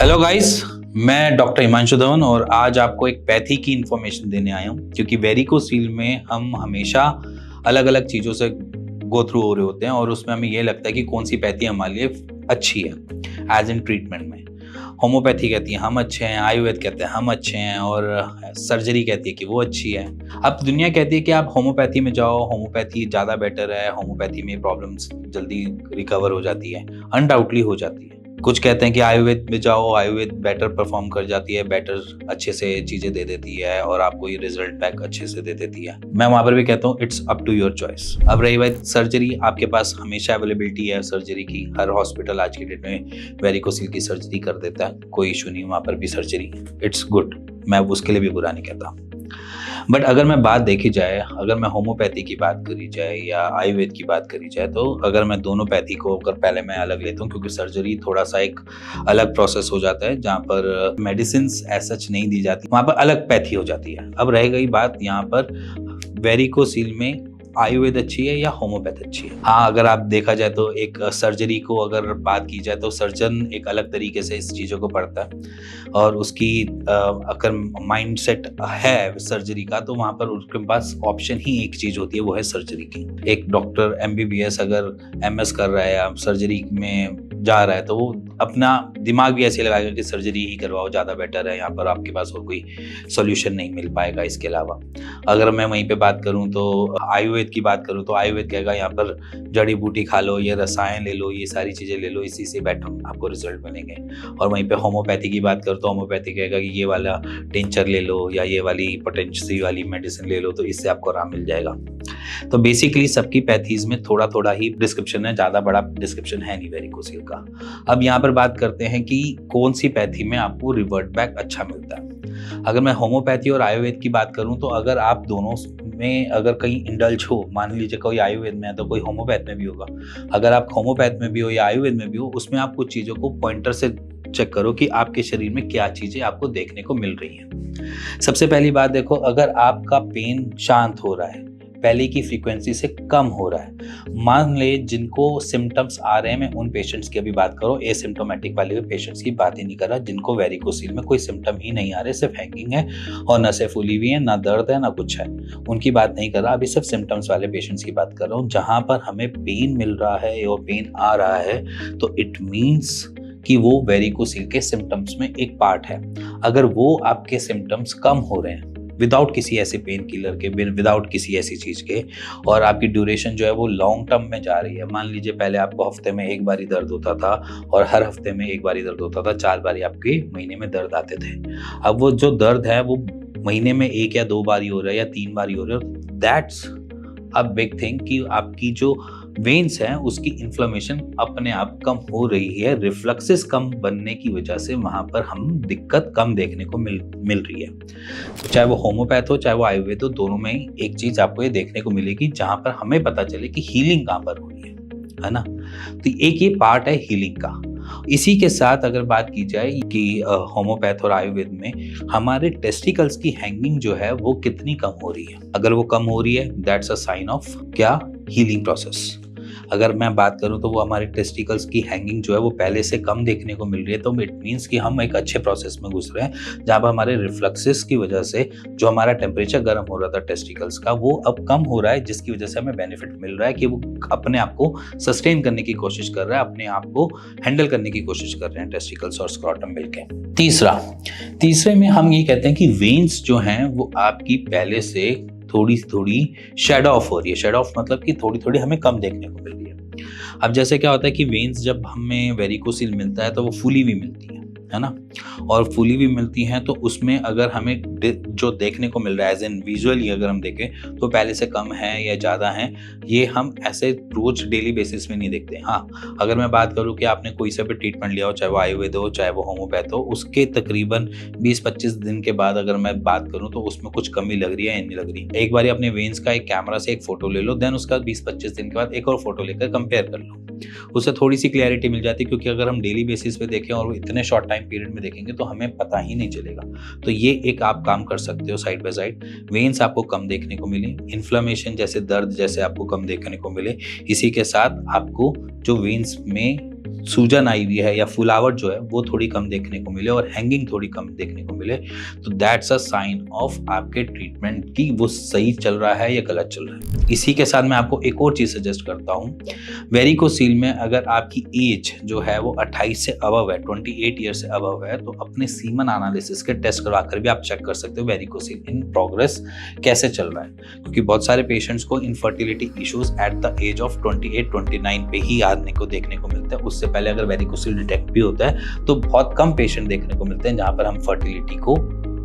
Hello guys, मैं doctor Himanshu Dhawan और आज आपको एक पैथी की इन्फॉर्मेशन देने आया हूँ क्योंकि वेरिकोसील में हम हमेशा अलग अलग चीज़ों से गो थ्रू हो रहे होते हैं और उसमें हमें ये लगता है कि कौन सी पैथी हमारे लिए अच्छी है एज इन ट्रीटमेंट में। होम्योपैथी कहती है हम अच्छे हैं, आयुर्वेद कहते हैं हम अच्छे हैं और सर्जरी कहती है कि वो अच्छी है। अब दुनिया कहती है कि आप होम्योपैथी में जाओ, होम्योपैथी ज़्यादा बेटर है, होम्योपैथी में प्रॉब्लम्स जल्दी रिकवर हो जाती है। अनडाउटली हो जाती है। कुछ कहते हैं कि आयुर्वेद में जाओ, आयुर्वेद बेटर परफॉर्म कर जाती है, बेटर अच्छे से चीज़ें दे देती है और आपको ये रिजल्ट बैक अच्छे से दे देती है। मैं वहाँ पर भी कहता हूँ it's up to your choice. अब रही बात सर्जरी, आपके पास हमेशा अवेलेबिलिटी है सर्जरी की। हर हॉस्पिटल आज की डेट में वेरिकोसील की सर्जरी कर देता है, कोई इशू नहीं, वहाँ पर भी सर्जरी इट्स गुड, मैं उसके लिए भी बुरा नहीं कहता। बट अगर मैं बात देखी जाए, अगर मैं होम्योपैथी की बात करी जाए या आयुर्वेद की बात करी जाए, तो अगर मैं दोनों पैथी को अगर पहले मैं अलग लेता हूँ क्योंकि सर्जरी थोड़ा सा एक अलग प्रोसेस हो जाता है जहाँ पर मेडिसिन एज सच नहीं दी जाती, वहाँ पर अलग पैथी हो जाती है। अब रह गई बात यहाँ पर वेरिकोसील में आयुर्वेद अच्छी है या होम्योपैथ अच्छी है। हाँ, अगर आप देखा जाए तो एक सर्जरी को अगर बात की जाए तो सर्जन एक अलग तरीके से इस चीज़ों को पढ़ता है और उसकी अगर माइंडसेट है सर्जरी का तो वहाँ पर उसके पास ऑप्शन ही एक चीज़ होती है, वो है सर्जरी की। एक डॉक्टर MBBS अगर MS कर रहा है या सर्जरी में जा रहा है तो वो अपना दिमाग भी ऐसे लगाएगा कि सर्जरी ही करवाओ, ज़्यादा बेटर है, यहाँ पर आपके पास और कोई सोल्यूशन नहीं मिल पाएगा इसके अलावा। अगर मैं वहीं पे बात करूँ तो आयुर्वेद की बात करूँ तो आयुर्वेद कहेगा यहाँ पर जड़ी बूटी खा लो, ये रसायन ले लो, ये सारी चीज़ें ले लो, इसी से बेटर आपको रिजल्ट मिलेंगे। और वहीं पे होम्योपैथी की बात करूँ तो होम्योपैथी कहेगा कि ये वाला टिंचर ले लो या ये वाली पोटेंसी वाली मेडिसिन ले लो तो इससे आपको आराम मिल जाएगा। तो बेसिकली सबकी पैथीज में थोड़ा थोड़ा ही डिस्क्रिप्शन है, ज़्यादा बड़ा डिस्क्रिप्शन है नहीं वेरिकोसील का। अब यहाँ पर बात करते हैं कि कौन सी पैथी में आपको रिवर्ट बैक अच्छा मिलता है। अगर मैं होम्योपैथी और आयुर्वेद की बात करूं तो अगर आप दोनों में अगर कहीं इंडल्ज हो, मान लीजिए कोई आयुर्वेद में है तो कोई होम्योपैथ में भी होगा, अगर आप होम्योपैथ में भी हो या आयुर्वेद में भी हो, उसमें आप कुछ चीज़ों को पॉइंटर से चेक करो कि आपके शरीर में क्या चीज़ें आपको देखने को मिल रही हैं। सबसे पहली बात देखो, अगर आपका पेन शांत हो रहा है, पहले की फ्रीक्वेंसी से कम हो रहा है, मान ले जिनको सिम्टम्स आ रहे हैं, मैं उन पेशेंट्स की अभी बात करो, एसिम्टोमेटिक वाले पेशेंट्स की बात ही नहीं कर रहा, जिनको वेरिकोसील में कोई सिम्टम ही नहीं आ रहे, सिर्फ हैंगिंग है और नसें फूली हुई है, ना दर्द है ना कुछ है, उनकी बात नहीं कर रहा, अभी सिर्फ सिम्टम्स वाले पेशेंट्स की बात कर रहा हूँ। जहाँ पर हमें पेन मिल रहा है और पेन आ रहा है तो इट मीन्स कि वो वेरिकोसील के सिम्टम्स में एक पार्ट है। अगर वो आपके सिम्टम्स कम हो रहे हैं विदाउट किसी ऐसे पेन किलर के, विदाउट किसी ऐसी चीज़ के, और आपकी ड्यूरेशन जो है वो लॉन्ग टर्म में जा रही है, मान लीजिए पहले आपको हफ्ते में एक बार ही दर्द होता था और हर हफ्ते में एक बार ही दर्द होता था, 4 बार आपके महीने में दर्द आते थे, अब वो जो दर्द है वो महीने में 1 या 2 बार ही हो रहा है या 3 बार ही हो रहा है, दैट्स अ बिग थिंग कि आपकी जो वेन्स हैं उसकी इन्फ्लेमेशन अपने आप कम हो रही है, रिफ्लक्सेस कम बनने की वजह से वहाँ पर हम दिक्कत कम देखने को मिल रही है। तो चाहे वो होम्योपैथ हो चाहे वो आयुर्वेद हो, दोनों में ही एक चीज़ आपको ये देखने को मिलेगी जहाँ पर हमें पता चले कि हीलिंग कहाँ पर हो रही है ना। तो एक ये पार्ट है हीलिंग का। इसी के साथ अगर बात की जाए कि होम्योपैथ और आयुर्वेद में हमारे टेस्टिकल्स की हैंगिंग जो है वो कितनी कम हो रही है, अगर वो कम हो रही है दैट्स अ साइन ऑफ क्या, हीलिंग प्रोसेस। अगर मैं बात करूं तो वो हमारे टेस्टिकल्स की हैंगिंग जो है वो पहले से कम देखने को मिल रही है, तो इट मीन्स कि हम एक अच्छे प्रोसेस में घुस रहे हैं जहाँ पर हमारे रिफ्लक्सेस की वजह से जो हमारा टेम्परेचर गर्म हो रहा था टेस्टिकल्स का वो अब कम हो रहा है, जिसकी वजह से हमें बेनिफिट मिल रहा है कि वो अपने आप को सस्टेन करने की कोशिश कर रहा है, अपने आप को हैंडल करने की कोशिश कर रहे हैं टेस्टिकल्स और स्क्रॉटम मिलके। तीसरे में हम ये कहते हैं कि वेन्स जो हैं वो आपकी पहले से थोड़ी थोड़ी शेड ऑफ हो रही है। शेड ऑफ मतलब कि थोड़ी थोड़ी हमें कम देखने को मिल रही है। अब जैसे क्या होता है कि वेन्स जब हमें वेरिकोसील मिलता है तो वो फूली हुई मिलती है ना, और फूली हुई मिलती हैं तो उसमें अगर हमें जो देखने को मिल रहा है एज एन विजुअली अगर हम देखें तो पहले से कम है या ज़्यादा है, ये हम ऐसे रोज डेली बेसिस में नहीं देखते। हाँ, अगर मैं बात करूँ कि आपने कोई सा भी ट्रीटमेंट लिया हो, चाहे वो आयुर्वेद हो चाहे वो होम्योपैथ हो, उसके तकरीबन 20-25 दिन के बाद अगर मैं बात करूँ तो उसमें कुछ कमी लग रही है या नहीं लग रही, एक बार अपने वेन्स का एक कैमरा से एक फोटो ले लो, देन उसका 20-25 दिन के बाद एक और फोटो लेकर कंपेयर कर लो, उससे थोड़ी सी क्लैरिटी मिल जाती है। क्योंकि अगर हम डेली बेसिस पे देखें और इतने शॉर्ट टाइम पीरियड में देखेंगे तो हमें पता ही नहीं चलेगा। तो ये एक आप काम कर सकते हो साइड बाय साइड, वेन्स आपको कम देखने को मिले, इन्फ्लेमेशन जैसे दर्द जैसे आपको कम देखने को मिले, इसी के साथ आपको जो वेन्स में सूजन आई हुई है या फुलावट जो है वो थोड़ी कम देखने को मिले और हैंगिंग थोड़ी कम देखने को मिले, तो दैट्स अ साइन ऑफ आपके ट्रीटमेंट की वो सही चल रहा है या गलत चल रहा है। इसी के साथ मैं आपको एक और चीज सजेस्ट करता हूँ, वेरिकोसील में अगर आपकी एज जो है वो 28 से अबव है, 28 ईयर से अबव है, तो अपने सीमन एनालिसिस के टेस्ट करवा कर भी आप चेक कर सकते हो वेरिकोसील इन प्रोग्रेस कैसे चल रहा है, क्योंकि बहुत सारे पेशेंट्स को infertility issues at the age of 28-29 पे ही आने को देखने को मिलता है। उससे पहले अगर वेरिकोसील डिटेक्ट भी होता है तो बहुत कम पेशेंट देखने को मिलते हैं जहां पर हम फर्टिलिटी को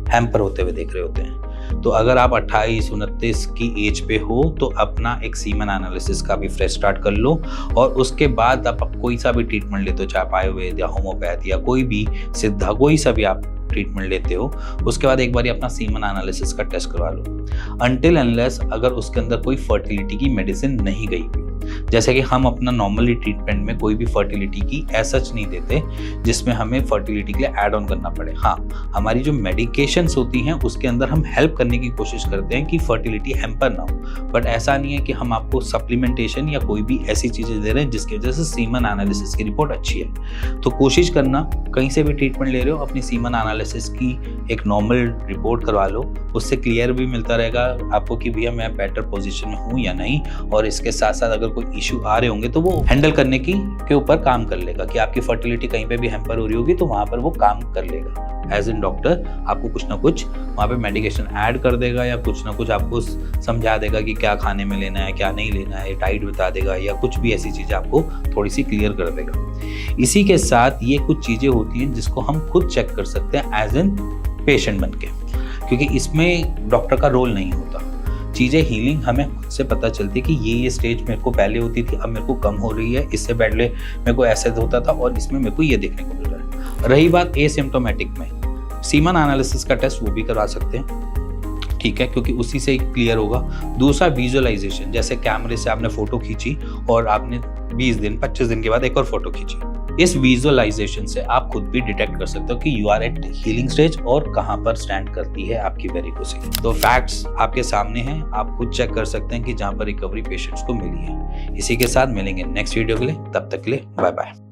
हैम्पर होते हुए देख रहे होते हैं। तो अगर आप 28-29 की एज पे हो तो अपना एक सीमन एनालिसिस का भी फ्रेश स्टार्ट कर लो, और उसके बाद आप कोई सा भी ट्रीटमेंट लेते हो, चाहे आयुर्वेद या होम्योपैथ या कोई भी सिद्धा, कोई सा भी आप ट्रीटमेंट लेते हो, उसके बाद एक बार अपना सीमन एनालिसिस का टेस्ट करवा लो, अनटिल अनलेस अगर उसके अंदर कोई फर्टिलिटी की मेडिसिन नहीं गई हुई। जैसे कि हम अपना नॉर्मली ट्रीटमेंट में कोई भी फर्टिलिटी की सच नहीं देते जिसमें हमें फर्टिलिटी के लिए ऐड ऑन करना पड़े। हाँ, हमारी जो मेडिकेशंस होती हैं उसके अंदर हम हेल्प करने की कोशिश करते हैं कि फर्टिलिटी हैम्पर ना हो, बट ऐसा नहीं है कि हम आपको सप्लीमेंटेशन या कोई भी ऐसी चीज़ें दे रहे हैं जिसकी वजह से सीमन एनालिसिस की रिपोर्ट अच्छी है। तो कोशिश करना, कहीं से भी ट्रीटमेंट ले रहे हो, अपनी सीमन एनालिसिस की एक नॉर्मल रिपोर्ट करवा लो, उससे क्लियर भी मिलता रहेगा आपको कि भैया मैं बेटर पोजीशन में हूँ या नहीं, और इसके साथ साथ अगर कोई इशू आ रहे होंगे तो वो हैंडल करने के ऊपर काम कर लेगा, कि आपकी फर्टिलिटी कहीं पे भी हैम्पर हो रही होगी तो वहां पर वो काम कर लेगा। एज इन डॉक्टर आपको कुछ ना कुछ वहाँ पे मेडिकेशन ऐड कर देगा या कुछ ना कुछ आपको समझा देगा कि क्या खाने में लेना है, क्या नहीं लेना है, डाइट बता देगा या कुछ भी ऐसी चीज़ें आपको थोड़ी सी क्लियर कर देगा। इसी के साथ ये कुछ चीज़ें होती हैं जिसको हम खुद चेक कर सकते हैं एज इन पेशेंट बन के, क्योंकि इसमें डॉक्टर का रोल नहीं होता। चीज़ें हीलिंग हमें खुद से पता चलती है कि ये स्टेज मेरे को पहले होती थी, अब मेरे को कम हो रही है, इससे पहले मेरे को ऐसे होता था और इसमें मेरे को ये देखने को मिल रहा है। रही बात एसिम्प्टोमेटिक में, सीमन एनालिसिस का टेस्ट वो भी करवा सकते हैं, ठीक है, क्योंकि उसी से क्लियर होगा। दूसरा विजुअलाइजेशन, जैसे कैमरे से आपने फोटो खींची और आपने 20 दिन 25 दिन के बाद एक और फोटो खींची, इस विजुअलाइजेशन से आप खुद भी डिटेक्ट कर सकते हो कि you are at healing stage और कहां पर स्टैंड करती है आपकी वेरिकोसील। तो फैक्ट्स आपके सामने हैं, आप खुद चेक कर सकते हैं कि जहां पर रिकवरी पेशेंट्स को मिली है। इसी के साथ मिलेंगे नेक्स्ट वीडियो के लिए, तब तक के लिए बाय बाय।